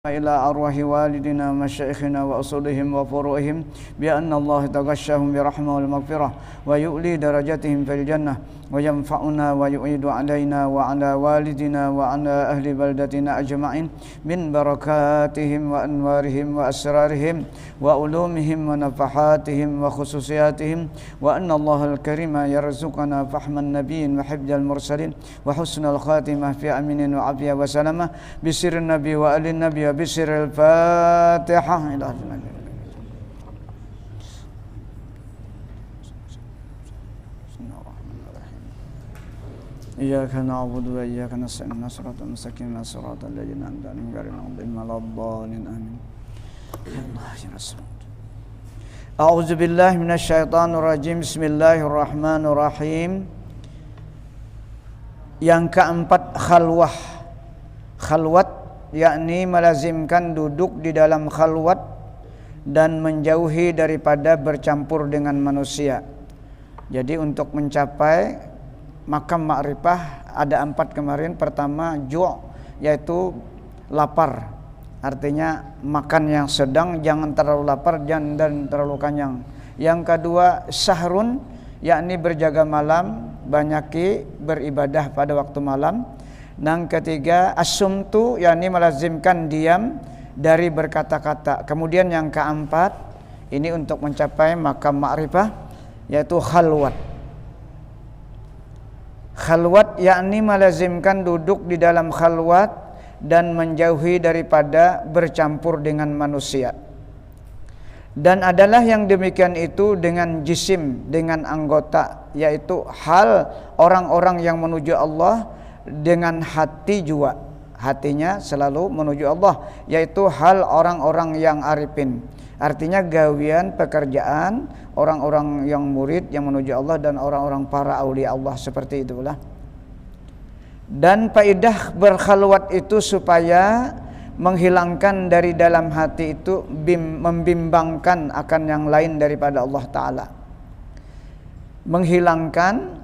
إلى أرواح والدنا ومشايخنا وأصولهم وفروعهم بأن الله تغشاهم برحمة والمغفرة ويؤلي درجاتهم في الجنة وينفعنا ويعيد علينا وعلى والدنا وعلى أهل بلدتنا أجمعين من بركاتهم وأنوارهم وأسرارهم وعلومهم ونفحاتهم وخصوصياتهم وأن الله الكريم يرزقنا فحم النبيين وحفظ المرسلين وحسن الخاتمة في أمين وعافية وسلامة بسر النبي وآل النبي بسر الفاتحة إلى إياك نعبد وإياك نستعين صراط المستقيم صراط الذين أنعمت عليهم غير المغضوب عليهم ولا الضالين آمين يا الله يا رسول أعوذ بالله من الشيطان الرجيم بسم الله الرحمن الرحيم. Yang keempat, khalwat yakni melazimkan duduk di dalam khalwat dan menjauhi daripada bercampur dengan manusia. Jadi untuk mencapai makam ma'rifah ada 4 kemarin. Pertama ju', yaitu lapar, artinya makan yang sedang, jangan terlalu lapar dan terlalu kenyang. Yang kedua sahrun, yakni berjaga malam, banyaki beribadah pada waktu malam. Yang ketiga as-sumtu, yakni melazimkan diam dari berkata-kata. Kemudian yang keempat, ini untuk mencapai makam ma'rifah, yaitu khalwat. Khalwat yakni melazimkan duduk di dalam khalwat dan menjauhi daripada bercampur dengan manusia. Dan adalah yang demikian itu dengan jisim, dengan anggota, yaitu hal orang-orang yang menuju Allah, dengan hati juga, hatinya selalu menuju Allah, yaitu hal orang-orang yang arifin, artinya gawian pekerjaan orang-orang yang murid yang menuju Allah dan orang-orang para aulia Allah, seperti itulah. Dan faedah berkhalwat itu supaya menghilangkan dari dalam hati itu membimbangkan akan yang lain daripada Allah Ta'ala, menghilangkan,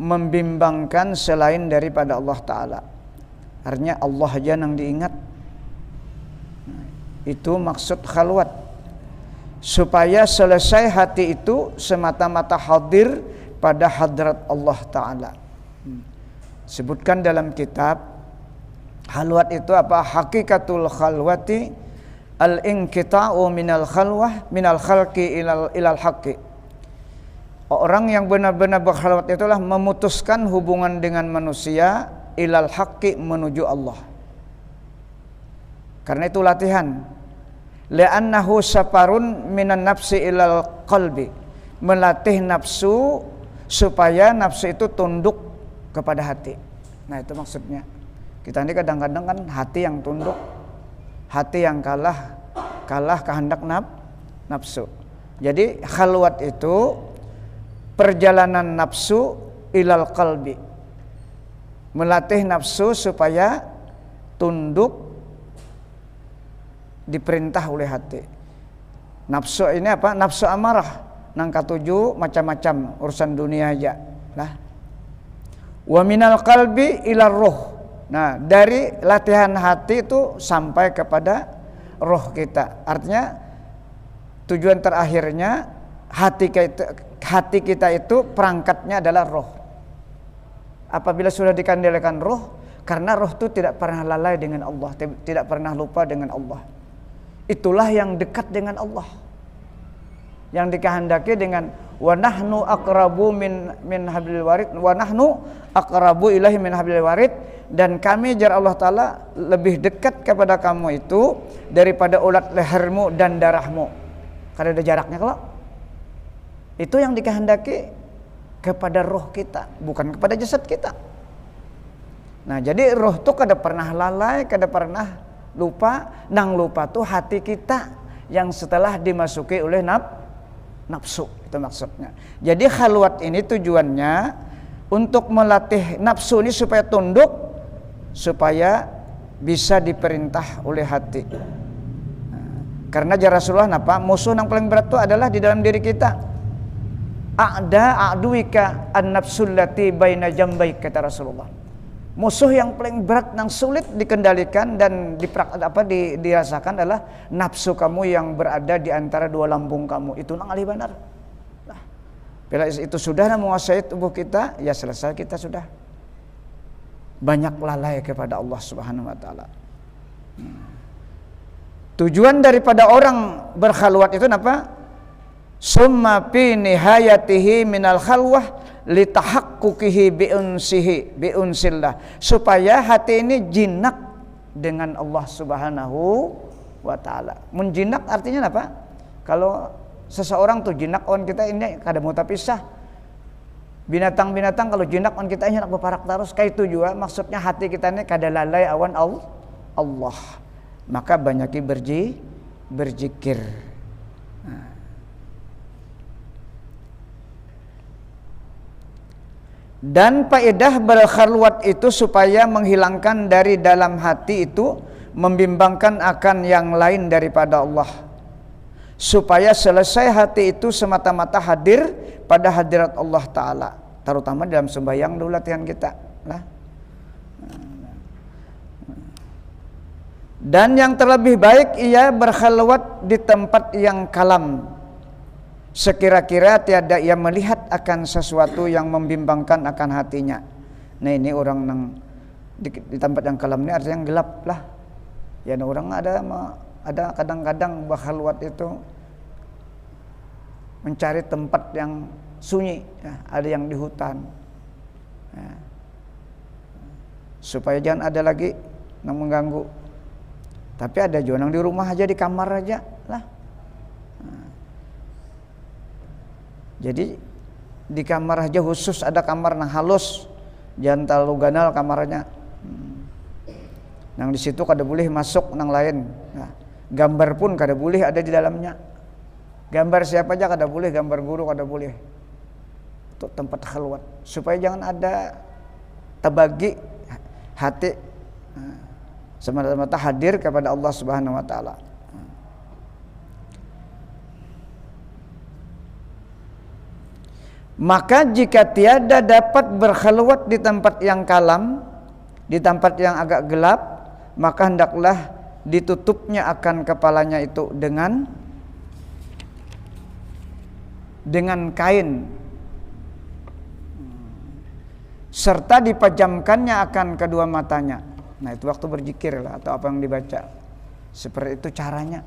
membimbangkan selain daripada Allah Ta'ala. Artinya Allah aja yang diingat. Itu maksud khalwat, supaya selesai hati itu semata-mata hadir pada hadrat Allah Ta'ala. Sebutkan dalam kitab khalwat itu apa? Hakikatul khalwati al-inqita'u minal khalwah minal khalqi ilal haqqi. Orang yang benar-benar berkhalwat itulah memutuskan hubungan dengan manusia ilal haqqi, menuju Allah. Karena itu latihan. Li'annahu safarun minan nafsi ilal qalbi. Melatih nafsu supaya nafsu itu tunduk kepada hati. Nah, itu maksudnya. Kita ini kadang-kadang kan hati yang tunduk, hati yang kalah kehendak nafsu. Jadi khalwat itu perjalanan nafsu ilal qalbi, melatih nafsu supaya tunduk diperintah oleh hati. Nafsu ini apa? Nafsu amarah, nangka 7 macam-macam urusan dunia aja lah. Wa minal qalbi ilar ruh. Nah, dari latihan hati itu sampai kepada roh kita. Artinya tujuan terakhirnya hati kita itu perangkatnya adalah roh. Apabila sudah dikendalikan roh, karena roh itu tidak pernah lalai dengan Allah, tidak pernah lupa dengan Allah. Itulah yang dekat dengan Allah, yang dikehendaki dengan wa nahnu aqrabu min hablil warid wa nahnu aqrabu ilaihi min hablil warid, dan kami jar Allah Ta'ala lebih dekat kepada kamu itu daripada ulat lehermu dan darahmu. Karena ada jaraknya kalau itu yang dikehendaki kepada roh kita, bukan kepada jasad kita. Nah, jadi roh tuh kada pernah lalai, kada pernah lupa. Nang lupa tuh hati kita yang setelah dimasuki oleh nafsu, itu maksudnya. Jadi khalwat ini tujuannya untuk melatih nafsu ini supaya tunduk, supaya bisa diperintah oleh hati. Karena jar Rasulullah napa? Musuh yang paling berat itu adalah di dalam diri kita. A'da a'duika an-nafsul lati baina jambaik, kata Rasulullah. Musuh yang paling berat, yang sulit dikendalikan dan dirasakan adalah nafsu kamu yang berada di antara dua lambung kamu. Itu nang alih benar. Nah, bila itu sudah menguasai tubuh kita, ya selesai, kita sudah banyak lalai kepada Allah Subhanahu wa taala. Tujuan daripada orang berkhalwat itu apa? Summa fi nihayatihi minal khalwah litahaqquqihi biunsillah, supaya hati ini jinak dengan Allah Subhanahu wa taala. Menjinak artinya apa? Kalau seseorang tuh jinak on kita ini kada mau terpisah. Binatang-binatang kalau jinak on kita ini nak berparak terus, kayak itu juga maksudnya hati kita ini kada lalai awan Allah. Maka banyaki berzikir. Dan faedah berkhalwat itu supaya menghilangkan dari dalam hati itu, membimbangkan akan yang lain daripada Allah, supaya selesai hati itu semata-mata hadir pada hadirat Allah Ta'ala, terutama dalam sembahyang dulu latihan kita lah. Dan yang terlebih baik ia berkhalwat di tempat yang kalam, sekira-kira tiada ia melihat akan sesuatu yang membimbangkan akan hatinya. Nah ini orang yang di tempat yang kalam ini artinya yang gelap lah. Ya orang ada kadang-kadang berkhalwat itu mencari tempat yang sunyi, ya, ada yang di hutan, ya, supaya jangan ada lagi yang mengganggu. Tapi ada juga yang di rumah aja, di kamar aja lah. Jadi di kamar aja khusus ada kamar yang halus, jangan terlalu ganal kamarnya. Yang di situ kada boleh masuk nang lain. Nah, gambar pun kada boleh ada di dalamnya. Gambar siapa aja kada boleh, gambar guru kada boleh. Itu tempat khalwat supaya jangan ada terbagi hati, semata-mata hadir kepada Allah Subhanahu wa taala. Maka jika tiada dapat berkhalwat di tempat yang kalam, di tempat yang agak gelap, maka hendaklah ditutupnya akan kepalanya itu dengan kain, serta dipejamkannya akan kedua matanya. Nah itu waktu berzikir lah, atau apa yang dibaca. Seperti itu caranya.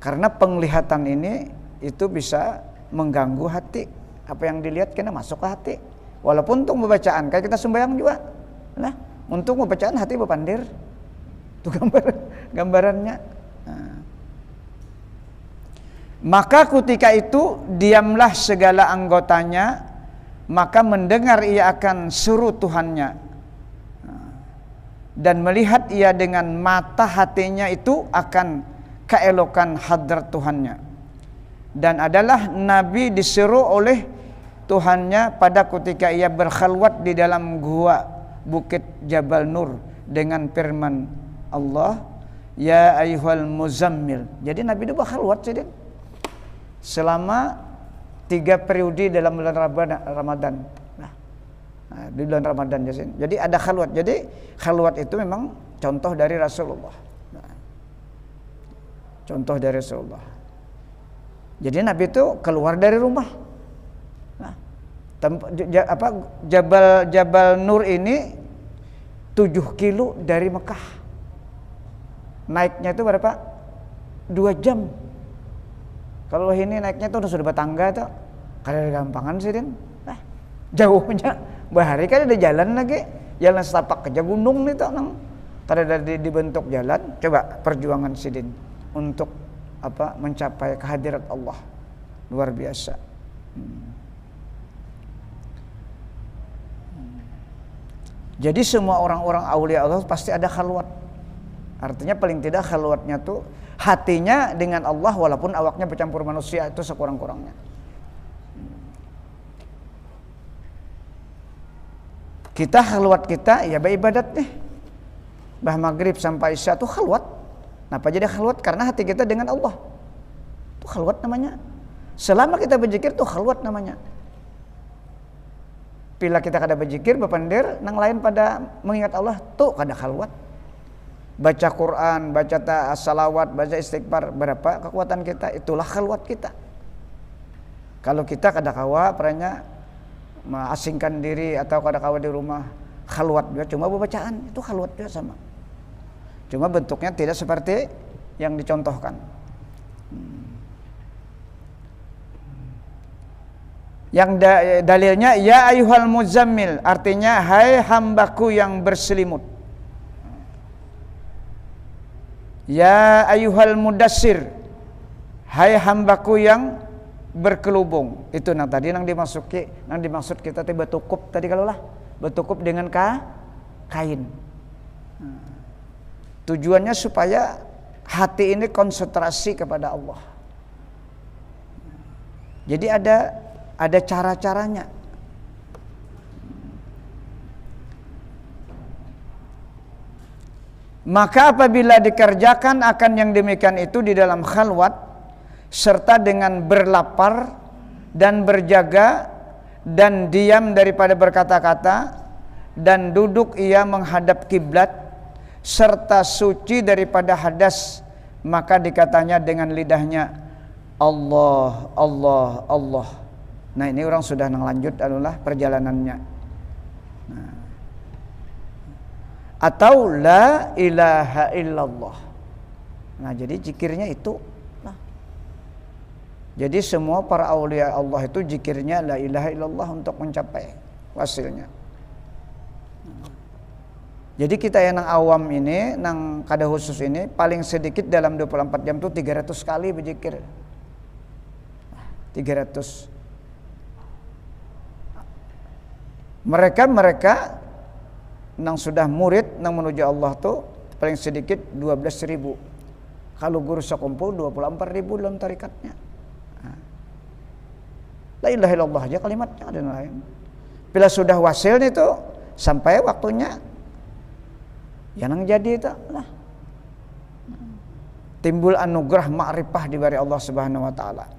Karena penglihatan ini itu bisa mengganggu hati. Apa yang dilihat kena masuk ke hati. Walaupun untuk pembacaan, kayak kita sembahyang juga. Nah, untuk pembacaan hati berpandir. Itu gambarannya. Nah. Maka ketika itu diamlah segala anggotanya, maka mendengar ia akan suruh Tuhannya, dan melihat ia dengan mata hatinya itu akan keelokan hadrat Tuhannya. Dan adalah Nabi disuruh oleh Tuhannya pada ketika ia berkhalwat di dalam gua Bukit Jabal Nur dengan firman Allah, ya ayyuhal muzammil. Jadi Nabi itu berkhalwat selama 3 periode dalam bulan Ramadan. Nah, di bulan Ramadan jadi ada khalwat. Jadi khalwat itu memang contoh dari Rasulullah. Nah, contoh dari Rasulullah. Jadi Nabi itu keluar dari rumah. Nah, Jabal Nur ini 7 kilo dari Mekah. Naiknya itu berapa? 2 jam. Kalau ini naiknya tuh sudah bertangga tuh, kada gampangan sih Din. Nah, jauhnya bahari kan ada jalan lagi, jalan setapak ke gunung nih tuh nang. Kada dibentuk jalan. Coba perjuangan Sidin untuk mencapai kehadirat Allah luar biasa. Jadi semua orang-orang aulia Allah pasti ada khalwat. Artinya paling tidak khalwatnya tuh hatinya dengan Allah walaupun awaknya bercampur manusia, itu sekurang-kurangnya. Kita khalwat kita ya beribadat nih. Bah maghrib sampai isya tuh khalwat. Kenapa jadi khalwat? Karena hati kita dengan Allah. Itu khalwat namanya. Selama kita berzikir tuh khalwat namanya. Pila kita kada berzikir bepandir, nang lain pada mengingat Allah tuh kada khalwat. Baca Quran, baca salawat, baca istighfar, berapa kekuatan kita, itulah khalwat kita. Kalau kita kada kawa peranya asingkan diri atau kada kawa di rumah, khalwat juga cuma bacaan, itu khalwat juga sama. Cuma bentuknya tidak seperti yang dicontohkan. Yang dalilnya ya ayyuhal muzammil, artinya hai hambaku yang berselimut. Ya ayyuhal mudassir, hai hambaku yang berkelubung. Itu nang tadi nang dimaksud kita teh betukup tadi kalau lah, betukup dengan kain. Tujuannya supaya hati ini konsentrasi kepada Allah. Jadi ada cara-caranya. Maka apabila dikerjakan akan yang demikian itu di dalam khalwat serta dengan berlapar dan berjaga dan diam daripada berkata-kata dan duduk ia menghadap kiblat serta suci daripada hadas, maka dikatanya dengan lidahnya Allah, Allah, Allah. Nah ini orang sudah lanjut adalah perjalanannya. Nah. Atau la ilaha illallah. Nah jadi zikirnya itu. Nah. Jadi semua para aulia Allah itu zikirnya la ilaha illallah untuk mencapai wasilnya. Jadi kita yang awam ini, nang kada khusus ini paling sedikit dalam 24 jam itu 300 kali berzikir. 300. Mereka nang sudah murid nang menuju Allah tuh paling sedikit 12.000. Kalau guru sekumpul 24.000 dalam tarikatnya. La ilaha illallah aja kalimatnya ada lain. Bila sudah wasil itu sampai waktunya ya nang jadi itu lah. Timbul anugerah ma'rifah dari Allah Subhanahu wa taala.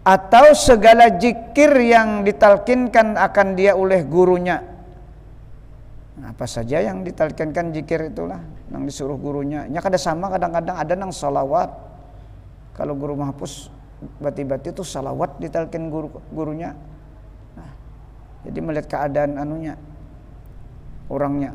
Atau segala zikir yang ditalkinkan akan dia oleh gurunya. Apa saja yang ditalkinkan zikir itulah yang disuruh gurunya. Nya kada sama, kadang-kadang ada nang salawat. Kalau guru mahpus bati-bati itu salawat ditalkin gurunya. Nah, jadi melihat keadaan anunya orangnya.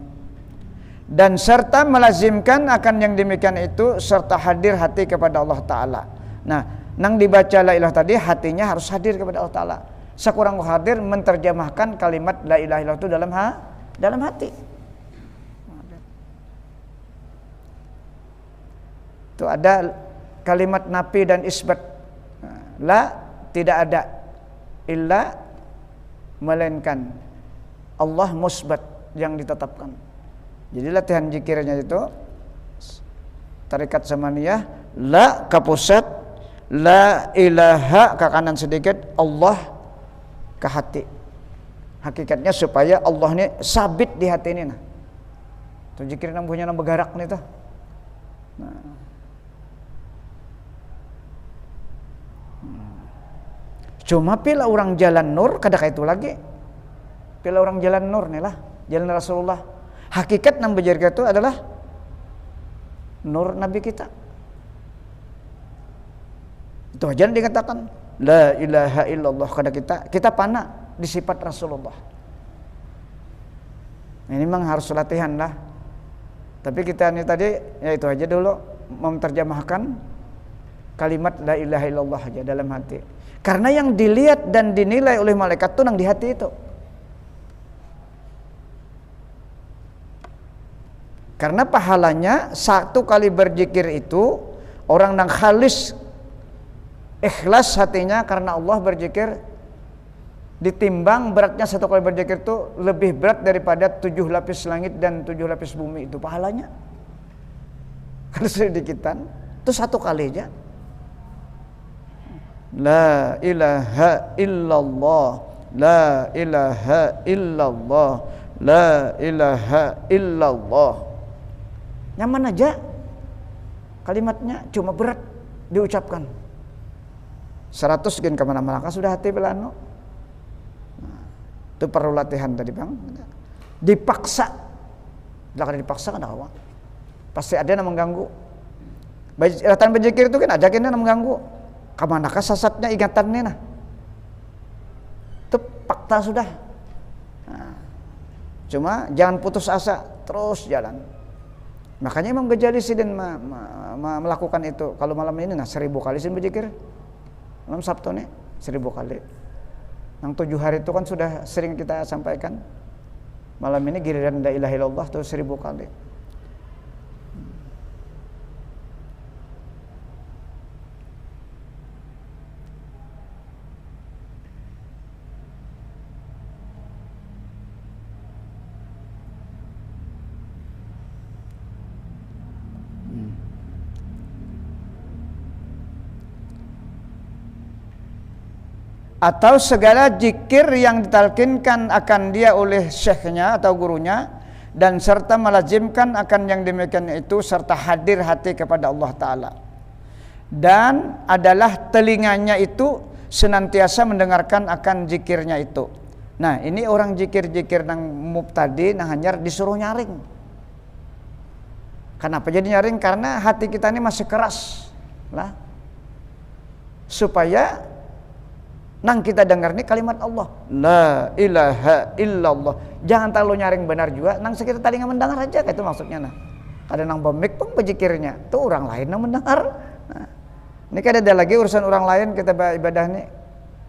Dan serta melazimkan akan yang demikian itu serta hadir hati kepada Allah Ta'ala. Nah, nang dibaca la ilaha tadi hatinya harus hadir kepada Allah Ta'ala. Sekurang hadir menterjemahkan kalimat la ilaha illallah itu dalam hati. Itu ada kalimat nafi dan isbat. La tidak ada, illa melainkan Allah musbat yang ditetapkan. Jadi latihan zikirnya itu tarikat zamaniyah la ke pusat, la ilaha ke kanan sedikit, Allah ke hati. Hakikatnya supaya Allah ini sabit di hati ini. Nah, itu zikir nang punya nang bergerak nih tuh. Nah. Cuma pila orang jalan nur kada kayak itu lagi. Pila orang jalan nur nih lah, jalan Rasulullah. Hakikat nang berjaga itu adalah nur Nabi kita. Itu aja yang dikatakan la ilaha illallah, kada kita pana di sifat Rasulullah. Ini memang harus latihan lah. Tapi kita ini tadi ya itu aja dulu menerjemahkan kalimat la ilaha illallah aja dalam hati. Karena yang dilihat dan dinilai oleh malaikat itu nang di hati itu. Karena pahalanya satu kali berzikir itu orang nang khalis ikhlas hatinya karena Allah berzikir ditimbang beratnya satu kali berzikir itu lebih berat daripada 7 lapis langit dan 7 lapis bumi itu pahalanya. Kalau sedikitan itu satu kali aja. La ilaha illallah, la ilaha illallah, la ilaha illallah. Nyaman aja kalimatnya, cuma berat diucapkan. 100 gen kemana-mana sudah hati belano. Nah, itu perlu latihan tadi bang. Dipaksa, kalau dipaksa kan apa? Pasti ada yang mengganggu. Latihan berzikir itu kan ajakin yang mengganggu. Kemanakah sasatnya ingatannya nah? Itu fakta sudah. Nah, cuma jangan putus asa, terus jalan. Makanya Imam Ghazali sidin melakukan itu. Kalau malam ini nah 1000 kali sidin berzikir. Malam Sabtu nih 1000 kali. Yang 7 hari itu kan sudah sering kita sampaikan. Malam ini giliran la ilaha illallah tuh 1000 kali. Atau segala zikir yang ditalkinkan akan dia oleh syekhnya atau gurunya, dan serta melazimkan akan yang demikian itu, serta hadir hati kepada Allah Ta'ala, dan adalah telinganya itu senantiasa mendengarkan akan zikirnya itu. Nah ini orang zikir-zikir nang mubtadi nah hanyar disuruh nyaring. Kenapa jadi nyaring? Karena hati kita ini masih keras lah, supaya nang kita dengar nih kalimat Allah, la ilaha illallah. Jangan terlalu nyaring benar juga, nang sekitar telinga mendengar aja, itu maksudnya nah. Ada nang bemik pun berzikirnya, tuh orang lain nang mendengar. Nah, ini kan ada lagi urusan orang lain kita ibadah nih.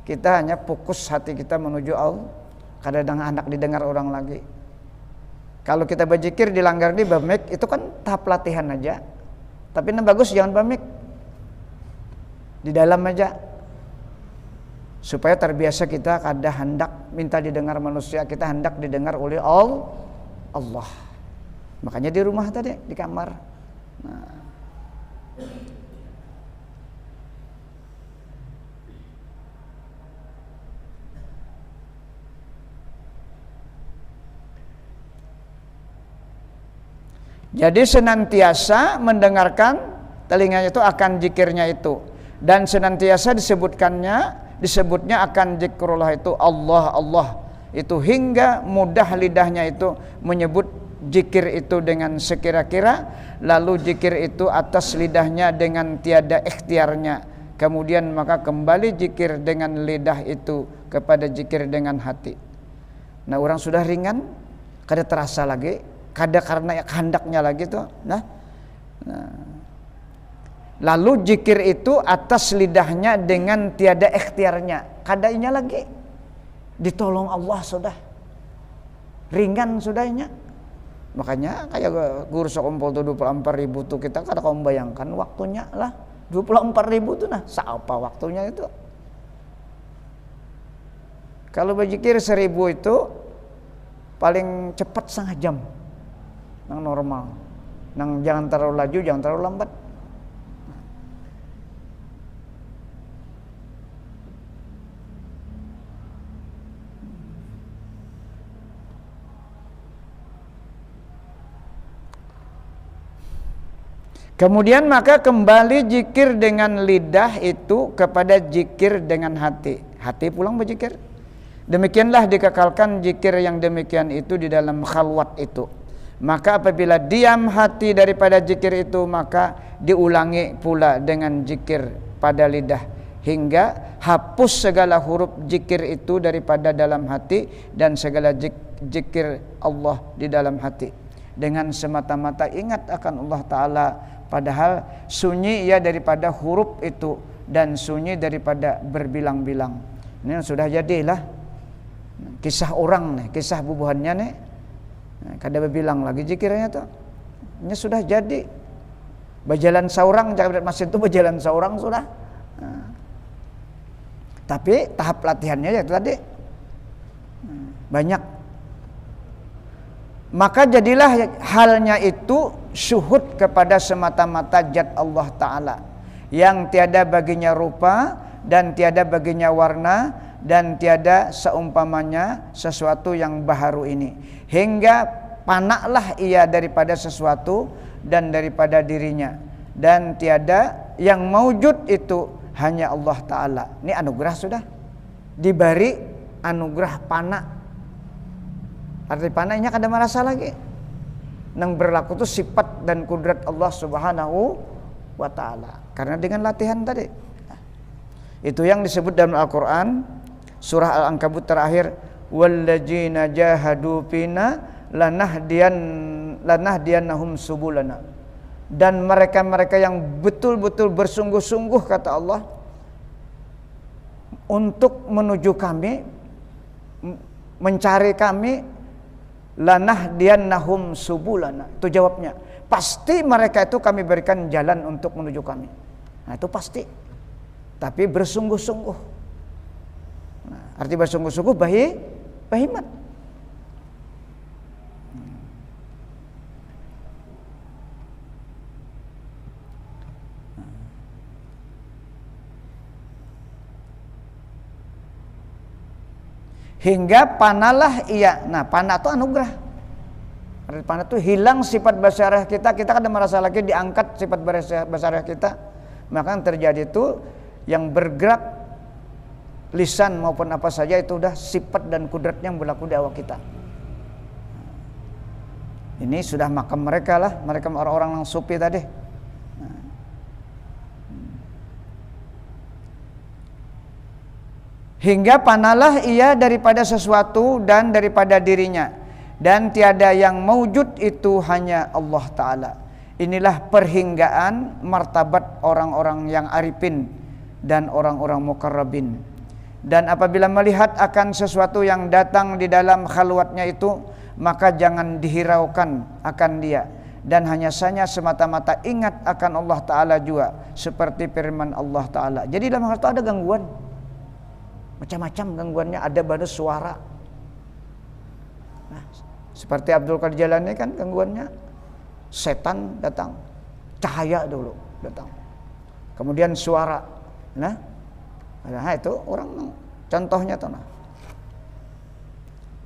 Kita hanya fokus hati kita menuju Allah. Kadang anak didengar orang lagi. Kalau kita berzikir dilanggar di bemik, itu kan tahap latihan aja. Tapi yang bagus jangan bemik. Di dalam aja. Supaya terbiasa kita kada hendak minta didengar manusia, kita hendak didengar oleh Allah. Makanya di rumah tadi, di kamar. Nah. Jadi senantiasa mendengarkan telinganya itu akan zikirnya itu, dan senantiasa disebutnya akan zikrullah itu Allah Allah itu, hingga mudah lidahnya itu menyebut zikir itu dengan sekira-kira, lalu zikir itu atas lidahnya dengan tiada ikhtiarnya, kemudian maka kembali zikir dengan lidah itu kepada zikir dengan hati. Nah orang sudah ringan, kada terasa lagi, kada karena kehendaknya lagi tuh. Nah lalu zikir itu atas lidahnya dengan tiada ikhtiarnya, kadainya lagi ditolong Allah sudah, ringan sudahnya. Makanya kayak guru sekumpul tuh 24.000 tuh, kita kada kau membayangkan waktunya lah 24.000 tuh nah, siapa waktunya itu. Kalau berzikir 1000 itu paling cepat setengah jam, yang normal, yang jangan terlalu laju, jangan terlalu lambat. Kemudian maka kembali zikir dengan lidah itu kepada zikir dengan hati. Hati pulang berzikir. Demikianlah dikekalkan zikir yang demikian itu di dalam khalwat itu. Maka apabila diam hati daripada zikir itu, maka diulangi pula dengan zikir pada lidah, hingga hapus segala huruf zikir itu daripada dalam hati, dan segala zikir Allah di dalam hati, dengan semata-mata ingat akan Allah Ta'ala, padahal sunyi ia daripada huruf itu dan sunyi daripada berbilang-bilang. Ini sudah jadilah kisah orang nih, kisah bubuhannya nih. Nah, kada berbilang lagi zikirnya tuh. Ini sudah jadi. Berjalan seorang, jangan masjid itu berjalan seorang sudah. Nah. Tapi tahap latihannya ya tadi banyak. Maka jadilah halnya itu syuhud kepada semata-mata zat Allah Ta'ala, yang tiada baginya rupa dan tiada baginya warna dan tiada seumpamanya sesuatu yang baharu ini, hingga panaklah ia daripada sesuatu dan daripada dirinya, dan tiada yang maujud itu hanya Allah Ta'ala. Ini anugerah sudah. Diberi anugerah pana. Arti pana ini kada merasa lagi. Nang berlaku itu sifat dan kudrat Allah Subhanahu wa Ta'ala. Karena dengan latihan tadi. Itu yang disebut dalam Al-Quran. Surah Al-Ankabut terakhir. Walladzina jahadu fina lanahdiyannahum subulana. Dan mereka-mereka yang betul-betul bersungguh-sungguh kata Allah untuk menuju kami, mencari kami, lanahdiyannahum subulana. Itu jawabnya. Pasti mereka itu kami berikan jalan untuk menuju kami. Nah, itu pasti. Tapi bersungguh-sungguh. Nah, arti bersungguh-sungguh bahimat. Hingga panalah ia. Nah, panah itu anugerah. Arti panah itu hilang sifat basarah kita. Kita kada merasa lagi diangkat sifat basarah kita. Maka yang terjadi itu yang bergerak lisan maupun apa saja itu udah sifat dan kudratnya yang berlaku di awak kita. Ini sudah makam mereka lah, mereka orang-orang yang sufi tadi. Hingga panalah ia daripada sesuatu dan daripada dirinya, dan tiada yang mewujud itu hanya Allah Ta'ala. Inilah perhinggaan martabat orang-orang yang arifin dan orang-orang muqarrabin. Dan apabila melihat akan sesuatu yang datang di dalam khalwatnya itu, maka jangan dihiraukan akan dia, dan hanya saja semata-mata ingat akan Allah Ta'ala juga, seperti firman Allah Ta'ala. Jadi dalam hal itu ada gangguan, macam-macam gangguannya, ada pada suara. Nah, seperti Abdul Qadir Jailani kan gangguannya setan datang, cahaya dulu datang, kemudian suara. Nah itu orang contohnya tuh. Nah,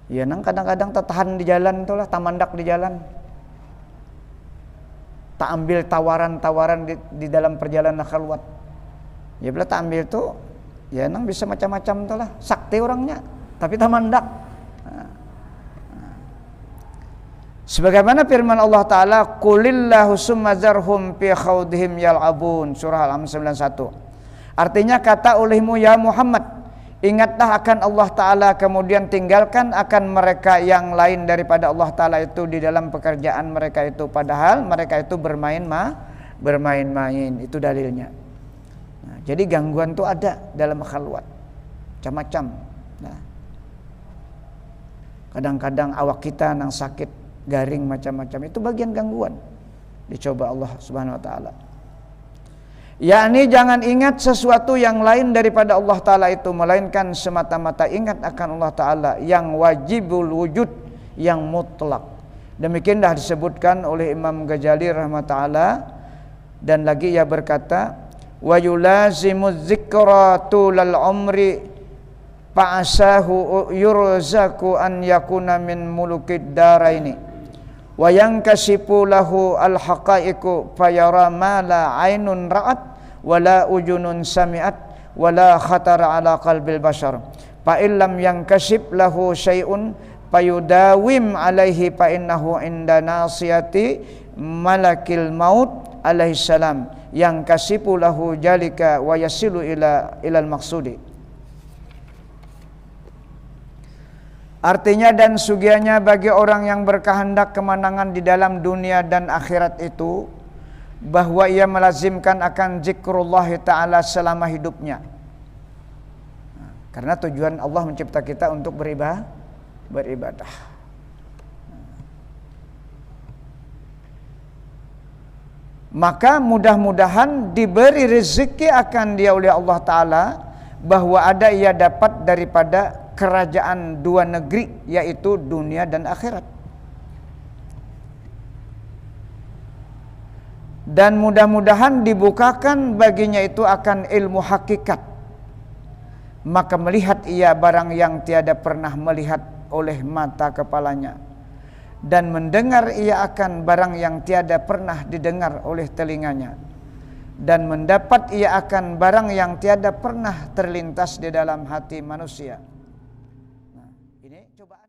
ya nang kadang-kadang tertahan di jalan tuh lah, tamandak di jalan, tak ambil tawaran-tawaran di dalam perjalanan khalwat. Ya bila tak ambil tuh, ya nang bisa macam-macam tuh lah, sakti orangnya, tapi tamandak. Sebagaimana firman Allah Ta'ala, Qulillahu summa zarhum fi khawdihim yal'abun, surah Al-An'am 91. Artinya kata olehmu ya Muhammad, ingatlah akan Allah Ta'ala, kemudian tinggalkan akan mereka yang lain daripada Allah Ta'ala itu di dalam pekerjaan mereka itu, padahal mereka itu bermain-main. Itu dalilnya. Nah, jadi gangguan itu ada dalam khalwat, macam-macam. Nah, kadang-kadang awak kita nang sakit garing macam-macam, itu bagian gangguan, dicoba Allah Subhanahu wa Ta'ala. Yakni jangan ingat sesuatu yang lain daripada Allah Ta'ala itu, melainkan semata-mata ingat akan Allah Ta'ala yang wajibul wujud, yang mutlak. Demikianlah disebutkan oleh Imam Ghazali rahmatullah. Dan lagi ia berkata, wa yulazimu dzikra tulal umri fa'asahu yurzaku an yakuna min mulukid daraini wa yankasipu lahu al-haqaiqu fayara ma la ainun ra'at wa la ujunun sami'at wa la khatara ala qalbil bashar fa illam yankasib lahu syai'un fayudawim alaihi fa innahu inda nasiyati malakil maut alaihi salam yankasipu lahu jalika wa yasilu ilal maqsudi. Artinya, dan sugianya bagi orang yang berkehendak kemenangan di dalam dunia dan akhirat itu, bahwa ia melazimkan akan zikrullah Ta'ala selama hidupnya. Karena tujuan Allah mencipta kita untuk beribadah. Maka mudah-mudahan diberi rezeki akan dia oleh Allah Ta'ala, bahwa ada ia dapat daripada kerajaan dua negeri, yaitu dunia dan akhirat. Dan mudah-mudahan dibukakan baginya itu akan ilmu hakikat, maka melihat ia barang yang tiada pernah melihat oleh mata kepalanya, dan mendengar ia akan barang yang tiada pernah didengar oleh telinganya, dan mendapat ia akan barang yang tiada pernah terlintas di dalam hati manusia. Nah, ini cobaan